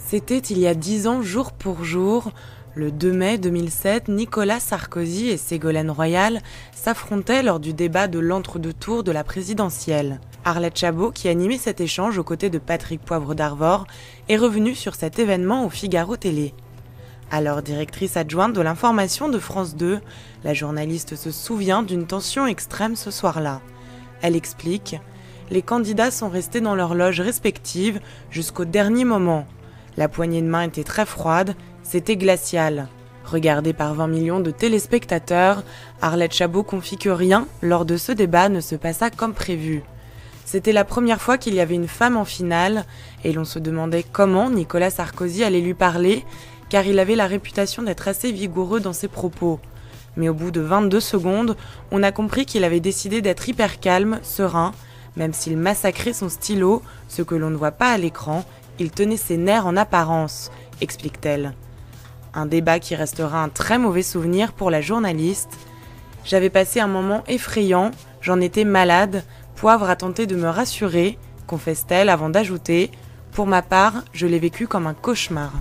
C'était il y a 10 ans, jour pour jour. Le 2 mai 2007, Nicolas Sarkozy et Ségolène Royal s'affrontaient lors du débat de l'entre-deux-tours de la présidentielle. Arlette Chabot, qui animait cet échange aux côtés de Patrick Poivre d'Arvor, est revenue sur cet événement au Figaro Télé. Alors directrice adjointe de l'information de France 2, la journaliste se souvient d'une tension extrême ce soir-là. Elle explique « Les candidats sont restés dans leurs loges respectives jusqu'au dernier moment. La poignée de main était très froide, c'était glacial. Regardée par 20 millions de téléspectateurs, Arlette Chabot confie que rien, lors de ce débat, ne se passa comme prévu. C'était la première fois qu'il y avait une femme en finale, et l'on se demandait comment Nicolas Sarkozy allait lui parler, car il avait la réputation d'être assez vigoureux dans ses propos. Mais au bout de 22 secondes, on a compris qu'il avait décidé d'être hyper calme, serein, même s'il massacrait son stylo, ce que l'on ne voit pas à l'écran, il tenait ses nerfs en apparence, explique-t-elle. Un débat qui restera un très mauvais souvenir pour la journaliste. J'avais passé un moment effrayant, j'en étais malade, Poivre a tenté de me rassurer, confesse-t-elle avant d'ajouter « Pour ma part, je l'ai vécu comme un cauchemar ».